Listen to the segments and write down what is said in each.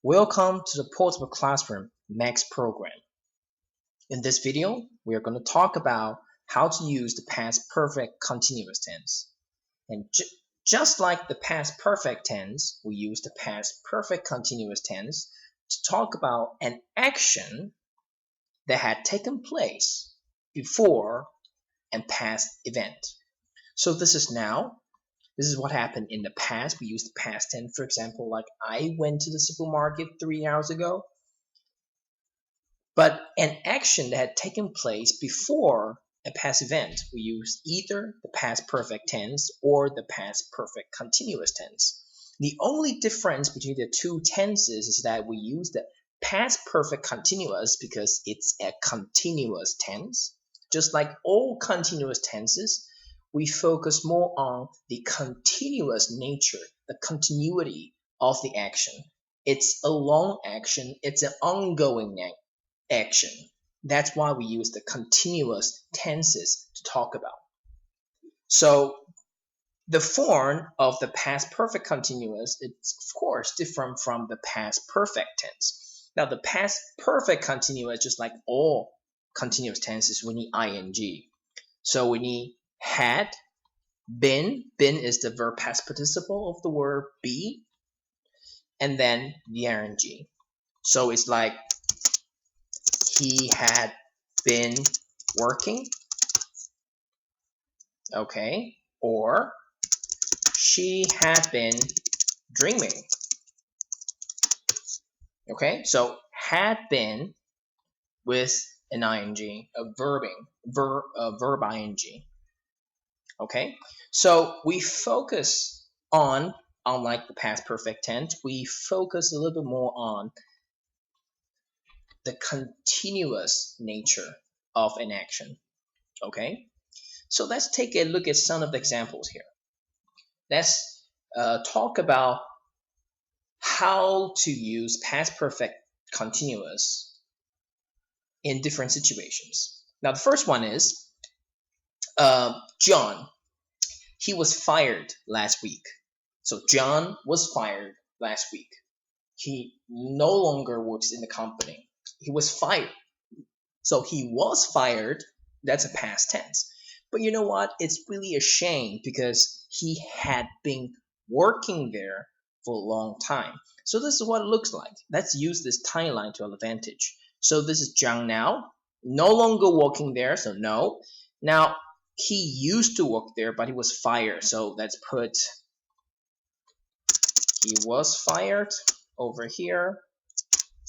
Welcome to the Portable Classroom Max program. In this video, we are going to talk about how to use the past perfect continuous tense. And just like the past perfect tense, we use the past perfect continuous tense to talk about an action that had taken place before a past event. So this is now. This is what happened in the past. We use the past tense. For example, like I went to the supermarket 3 hours ago. But an action that had taken place before a past event, we use either the past perfect tense or the past perfect continuous tense. The only difference between the two tenses is that we use the past perfect continuous because it's a continuous tense. Just like all continuous tenses, we focus more on the continuous nature, the continuity of the action. It's a long action, it's an ongoing action. That's why we use the continuous tenses to talk about. So the form of the past perfect continuous is of course different from the past perfect tense. Now the past perfect continuous, just like all continuous tenses, we need ing. So we need had, been. Been is the verb past participle of the word be, and then the ing. So it's like he had been working, okay, or she had been dreaming, okay. So had been with an ing, a verb ing, okay. So we focus on, unlike the past perfect tense, we focus a little bit more on the continuous nature of an action, okay. So let's take a look at some of the examples here. Let's talk about how to use past perfect continuous in different situations. Now the first one is John. He was fired last week. So John was fired last week. He no longer works in the company. He was fired. So he was fired. That's a past tense. But you know what? It's really a shame because he had been working there for a long time. So this is what it looks like. Let's use this timeline to our advantage. So this is Zhang now, no longer working there, so no. Now, he used to work there, but he was fired. So let's put he was fired over here.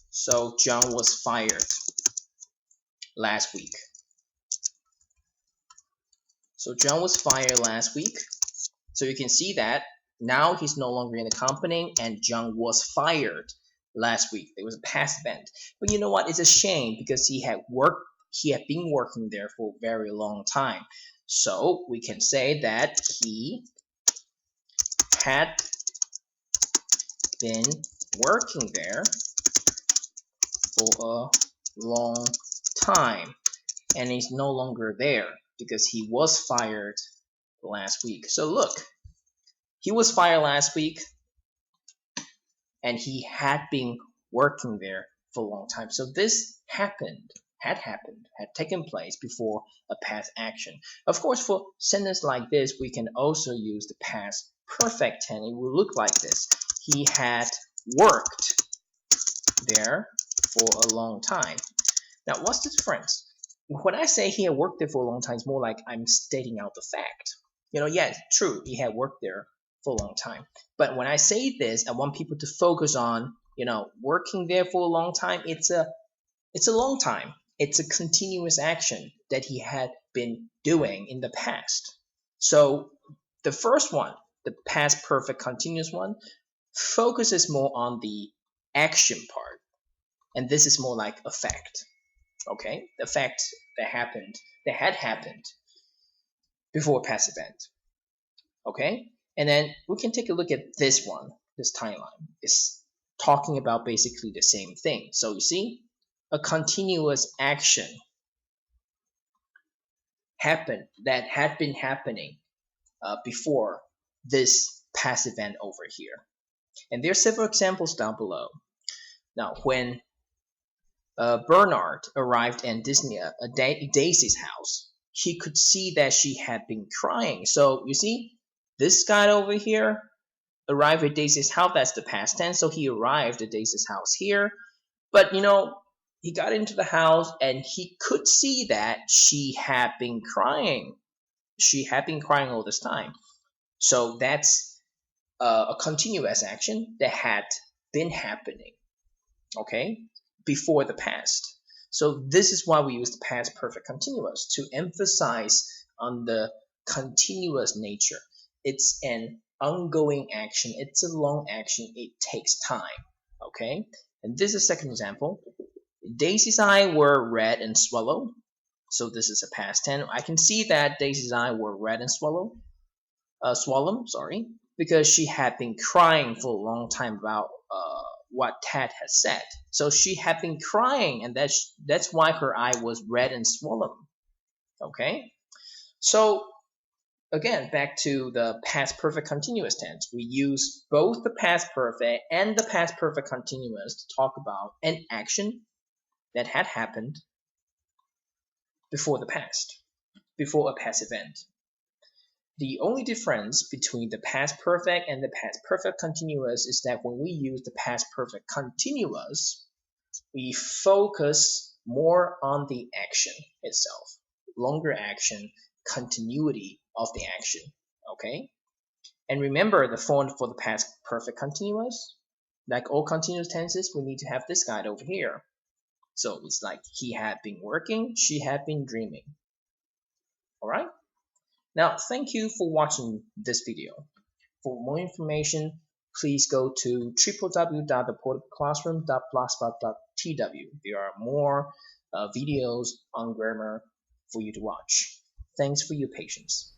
So Zhang was fired last week. So John was fired last week. So you can see that now he's no longer in the company and John was fired last week. It was a past event. But you know what? It's a shame because he had been working there for a very long time. So we can say that he had been working there for a long time and he's no longer there because he was fired last week. So look, he was fired last week and he had been working there for a long time. So this had taken place before a past action. Of course, for sentence like this, we can also use the past perfect tense. It will look like this. He had worked there for a long time. Now, what's the difference? When I say he had worked there for a long time, it's more like I'm stating out the fact. Yeah, it's true, he had worked there for a long time. But when I say this, I want people to focus on, working there for a long time. It's a long time. It's a continuous action that he had been doing in the past. So the first one, the past perfect continuous one, focuses more on the action part. And this is more like a fact. Okay, the fact that had happened before a past event. Okay, and then we can take a look at this one. This timeline is talking about basically the same thing. So you see, a continuous action happened that had been happening before this past event over here. And there are several examples down below. Now, when Bernard arrived at Daisy's house, he could see that she had been crying. So you see, this guy over here arrived at Daisy's house. That's the past tense. So he arrived at Daisy's house here. But he got into the house and he could see that she had been crying. She had been crying all this time. So that's a continuous action that had been happening, okay, before the past. So this is why we use the past perfect continuous, to emphasize on the continuous nature. It's an ongoing action. It's a long action. It takes time, okay? And this is a second example. Daisy's eyes were red and swollen. So this is a past tense. I can see that Daisy's eyes were red and swollen, because she had been crying for a long time about what Ted had said. So she had been crying, and that's why her eye was red and swollen. Okay, so again, back to the past perfect continuous tense. We use both the past perfect and the past perfect continuous to talk about an action that had happened before the past, before a past event. The only difference between the past perfect and the past perfect continuous is that when we use the past perfect continuous, we focus more on the action itself, longer action, continuity of the action, okay? And remember the font for the past perfect continuous? Like all continuous tenses, we need to have this guy over here. So it's like he had been working, she had been dreaming. All right? Now, thank you for watching this video. For more information, please go to www.theportableclassroom.blogspot.tw. There are more videos on grammar for you to watch. Thanks for your patience.